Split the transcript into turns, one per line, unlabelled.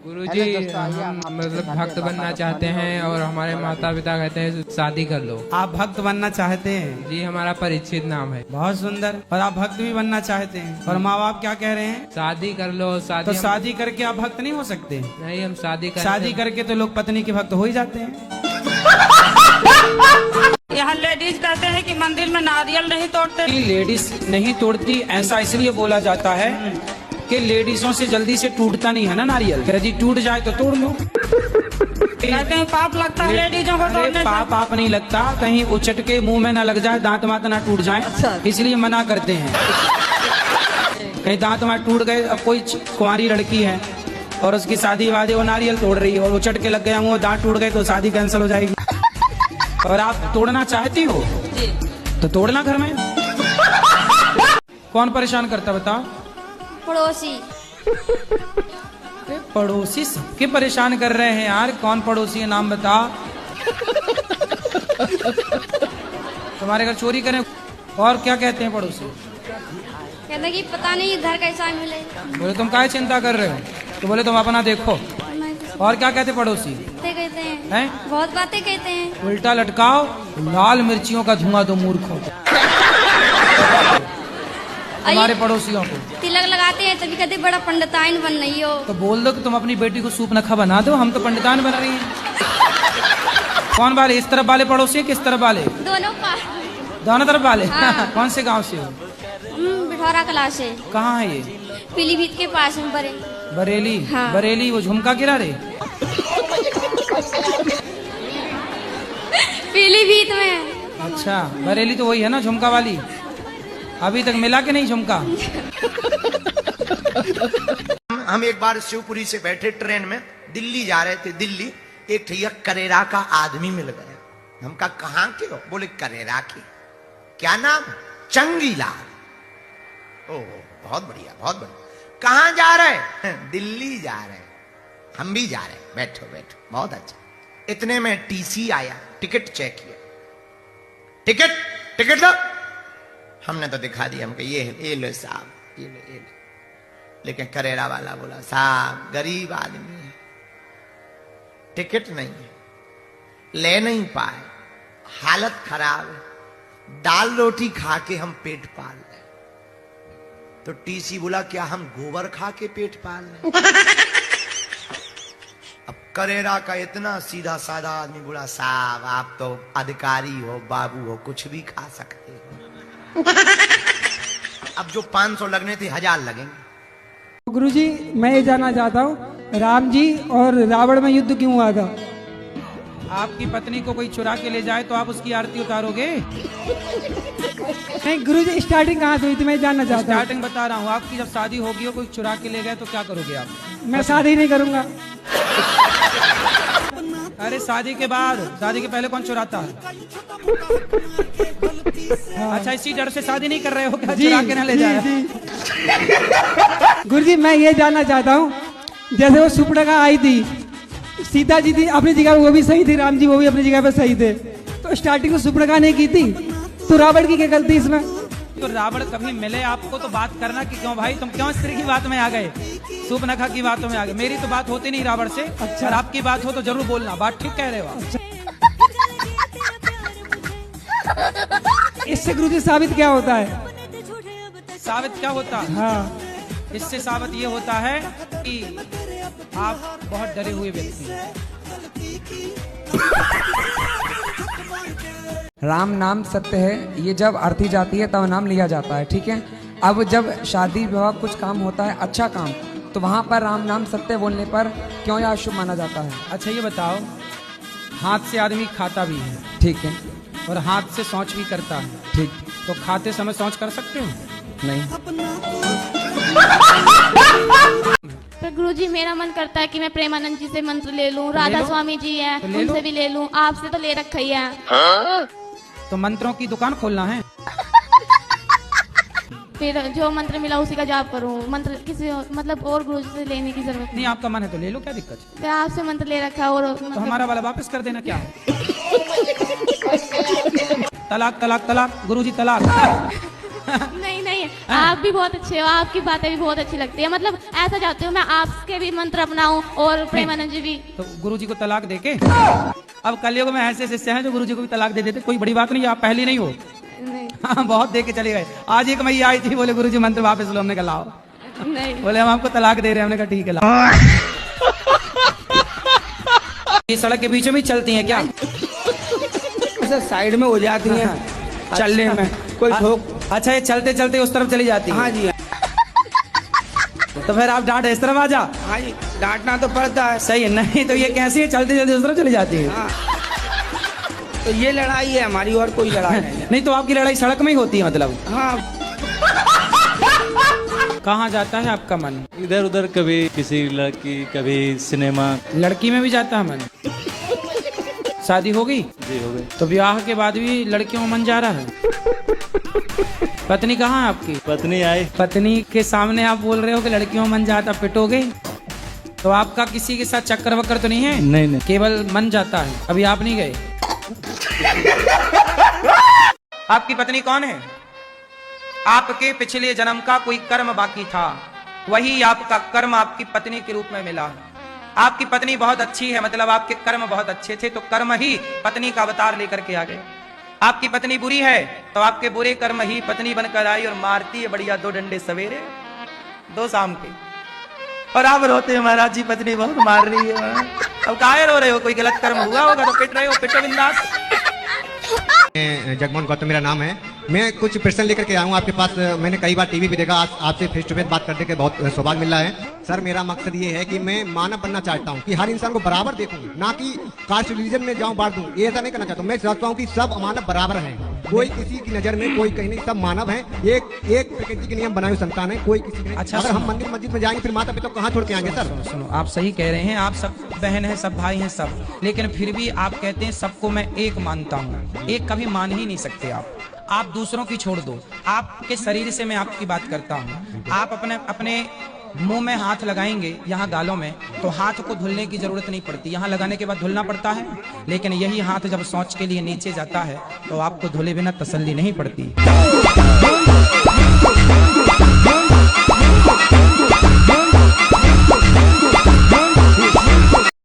गुरुजी हम मतलब भक्त बनना चाहते हैं और हमारे माता पिता कहते हैं शादी कर लो।
आप भक्त बनना चाहते हैं?
जी हमारा परीक्षित नाम है।
बहुत सुंदर। और आप भक्त भी बनना चाहते हैं और माँ बाप क्या कह रहे हैं?
शादी कर लो।
तो शादी करके आप भक्त नहीं हो सकते?
नहीं, हम शादी
करके तो लोग पत्नी के भक्त हो ही जाते हैं।
यहाँ लेडीज कहते हैं कि मंदिर में नारियल नहीं तोड़ते।
लेडीज नहीं तोड़ती ऐसा इसलिए बोला जाता है कि लेडीजों से जल्दी से टूटता नहीं है ना नारियल। यदि टूट जाए तो तोड़ लो।
कहते हैं पाप लगता है लेडीजों को तोड़ने से।
पाप नहीं लगता, कहीं उचट के मुंह में ना लग जाए, दांत मात ना टूट जाए, इसलिए मना करते हैं। कहीं दांत मात टूट गए, अब कोई कुंवारी लड़की है और उसकी शादी वादी वो नारियल तोड़ रही है और उचट के लग गया मुंह, दांत टूट गए तो शादी कैंसिल हो जाएगी। और आप तोड़ना चाहती हो तो तोड़ना घर में। कौन परेशान करता बताओ?
पड़ोसी।
पड़ोसी सबके परेशान कर रहे हैं यार। कौन पड़ोसी है, नाम बता। तुम्हारे घर चोरी करें? और क्या कहते हैं पड़ोसी?
कहते हैं कि पता नहीं इधर कैसा मिले।
बोले तुम काहे चिंता कर रहे हो? तो बोले तुम अपना देखो। और क्या कहते पड़ोसी?
कहते हैं बहुत बातें कहते हैं।
उल्टा लटकाओ, लाल मिर्चियों का धुआं दो मूर्खों को। हमारे पड़ोसियों को
तिलक लगाते हैं तभी कहते बड़ा पंडिताइन बन रही हो।
तो बोल दो कि तुम अपनी बेटी को सूप नखा बना दो, हम तो पंडिताइन बना रही हैं। कौन वाले? इस तरफ वाले पड़ोसी किस तरफ वाले? दोनों तरफ वाले। हाँ। कौन से गांव से हो?
बिठौरा कला से।
कहाँ है ये?
पीलीभीत के पास में
बरेली। हाँ। बरेली वो झुमका गिरा रे।
पीलीभीत में।
अच्छा, बरेली तो वही है ना झुमका वाली। अभी तक मिला कि नहीं झुमका?
हम एक बार शिवपुरी से बैठे ट्रेन में, दिल्ली जा रहे थे। दिल्ली एक ठैया करेरा का आदमी मिल गया। हम कहा कहाँ के हो? बोले करेरा के। क्या नाम? चंगीलाल। ओह बहुत बढ़िया, बहुत बढ़िया। कहाँ जा रहे? दिल्ली जा रहे। हम भी जा रहे। बैठो बैठो, बहुत अच्छा। इतने में टीसी आया, टिकट चेक किया। टिकट दो। हमने तो दिखा दिया। हम ये लो साहब, ये लो। लेकिन करेरा वाला बोला साहब गरीब आदमी है, टिकट नहीं है, ले नहीं पाए, हालत खराब है, दाल रोटी खा के हम पेट पाल रहे। तो टीसी बोला क्या हम गोबर खा के पेट पाल रहे? अब करेरा का इतना सीधा साधा आदमी बोला साहब आप तो अधिकारी हो, बाबू हो, कुछ भी खा सकते हो। अब जो 500 लगने थे 1000 लगेंगे।
गुरुजी मैं ये जानना चाहता हूँ, राम जी और रावण में युद्ध क्यों हुआ था?
आपकी पत्नी को कोई चुरा के ले जाए तो आप उसकी आरती उतारोगे?
नहीं गुरुजी, स्टार्टिंग कहाँ से हुई थी मैं जानना चाहता हूँ।
स्टार्टिंग बता रहा हूँ। आपकी जब शादी होगी और कोई चुरा के ले गए तो क्या करोगे आप?
मैं शादी नहीं करूंगा।
अरे शादी के बाद, शादी के पहले कौन चुराता है? अच्छा, इसी डर से शादी नहीं कर रहे हो क्या? चुरा के ना ले जाए।
गुरुजी मैं ये जानना चाहता हूँ, जैसे वो सुपड़का आई थी, सीता जी थी अपनी जगह, वो भी सही थी, राम जी वो भी अपनी जगह पे सही थे, तो स्टार्टिंग में सुपड़का ने की थी, तो रावण की क्या गलती इसमें?
तो रावण कभी मिले आपको तो बात करना कि क्यों भाई तुम क्यों स्त्री की बात में आ गए, सूपनखा की बातों में आ गए। मेरी तो बात होती नहीं रावण से। अच्छा। और आपकी बात हो तो जरूर बोलना। बात ठीक कह रहे हो आप।
अच्छा। इससे गुरुजी साबित क्या होता है?
साबित क्या होता है?
हाँ,
इससे साबित ये होता है कि आप बहुत डरे हुए व्यक्ति हैं।
राम नाम सत्य है, ये जब अर्थी जाती है तब नाम लिया जाता है, ठीक है। अब जब शादी विवाह कुछ काम होता है, अच्छा काम, तो वहाँ पर राम नाम सत्य बोलने पर क्यों यह अशुभ माना जाता है?
अच्छा ये बताओ, हाथ से आदमी खाता भी है,
ठीक है,
और हाथ से शौच भी करता है,
ठीक,
तो खाते समय शौच कर सकते हो?
नहीं।
पर गुरुजी मेरा मन करता है कि मैं प्रेमानंद जी से मंत्र ले लूं, राधा स्वामी जी है
तो
उनसे भी ले लूं, आपसे तो ले रखा ही है।
तो मंत्रों की दुकान खोलना है।
फिर जो मंत्र मिला उसी का जाप करूं, मंत्र किसी मतलब और गुरुजी से लेने की जरूरत
नहीं। आपका मन है तो ले लो, क्या दिक्कत है?
मैं आपसे मंत्र ले रखा है और
तो हमारा वाला वापस कर देना। क्या है? तलाक तलाक तलाक, गुरुजी तलाक।
नहीं नहीं आप भी बहुत अच्छे हो, आपकी बातें भी बहुत अच्छी लगती है। मतलब ऐसा चाहती हूँ मैं आपके भी मंत्र अपनाऊं और प्रेमानंद जी भी।
तो गुरुजी को तलाक देके अब कलयुग में ऐसे शिष्य हैं जो गुरुजी को भी तलाक दे देते। कोई बड़ी बात नहीं, आप पहली नहीं हो।
नहीं
हाँ, बहुत दे के चले गए। आज एक मैया आई थी, बोले गुरुजी मंत्र वापस लो। हमने कहा लाओ।
नहीं,
बोले हम आपको तलाक दे रहे हैं। हमने कहा ठीक है लाओ। ये सड़क के बीचों में चलती हैं क्या?
साइड में हो जाती हैं चलने में कोई ठोक।
अच्छा, ये चलते चलते उस तरफ चली जाती है।
हाँ जी,
तो फिर आप डांट इस तरफ आ जा।
हाँ जी, डांटना तो पड़ता है।
सही है। नहीं तो ये कैसी है, चलते चलते उस तरफ चली जाती है।
हाँ, तो ये लड़ाई है हमारी और कोई लड़ाई नहीं है।
नहीं तो आपकी लड़ाई सड़क में ही होती है मतलब?
हाँ।
कहाँ जाता है आपका मन?
इधर उधर, कभी किसी लड़की, कभी सिनेमा।
लड़की में भी जाता है मन? शादी हो गई?
जी हो गई।
तो ब्याह के बाद भी लड़कियों में मन जा रहा है? पत्नी कहाँ है आपकी?
पत्नी आई।
पत्नी के सामने आप बोल रहे हो कि लड़कियों में मन जाता, पिटोगे? तो आपका किसी के साथ चक्कर वक्कर तो नहीं है?
नहीं नहीं,
केवल मन जाता है। अभी आप नहीं गए? आपकी पत्नी कौन है? आपके पिछले जन्म का कोई कर्म बाकी था, वही आपका कर्म आपकी पत्नी के रूप में मिला। आपकी पत्नी बहुत अच्छी है, मतलब आपके कर्म बहुत अच्छे थे, तो कर्म ही पत्नी का अवतार लेकर के आ गए। आपकी पत्नी बुरी है तो आपके बुरे कर्म ही पत्नी बनकर आई और मारती है बढ़िया 2 डंडे सवेरे 2 शाम के। और आप रोते हैं महाराज जी पत्नी बहुत मार रही है। अब काहे रो रहे हो? कोई गलत कर्म हुआ होगा तो पिट रहे हो, पिटो बिंदास।
जगमोहन गौतम मेरा नाम है। मैं कुछ प्रश्न लेकर के आया हूँ आपके पास। मैंने कई बार टीवी पे देखा, आज आपसे फेस टू फेस बात करने के बहुत सौभाग्य मिल रहा है। सर, मेरा मकसद ये है कि मैं मानव बनना चाहता हूँ, कि हर इंसान को बराबर देखूं, ना कि कास्ट रिलीजन में जाऊँ बांट दूं। ये ऐसा नहीं करना चाहता हूँ। मैं चाहता हूँ कि सब मानव बराबर हैं, कोई किसी की नजर में कोई कहीं नहीं, सब मानव हैं। एक प्रकृति के नियम बनाए हुए संतान है, कोई किसी के।
अच्छा,
अगर हम मंदिर मस्जिद में जाएंगे फिर माता पिता कहाँ छोड़ के आएंगे? सर
सुनो, आप सही कह रहे हैं। आप सब बहन हैं, सब भाई हैं, सब, लेकिन फिर भी आप कहते हैं सबको मैं एक मानता हूँ। एक कभी मान ही नहीं सकते आप दूसरों की छोड़ दो। आपके शरीर से मैं आपकी बात करता हूँ। आप अपने मुंह में हाथ लगाएंगे, यहाँ गालों में, तो हाथ को धुलने की जरूरत नहीं पड़ती। यहाँ लगाने के बाद धुलना पड़ता है, लेकिन यही हाथ जब शौच के लिए नीचे जाता है तो आपको धुले बिना तसल्ली नहीं पड़ती।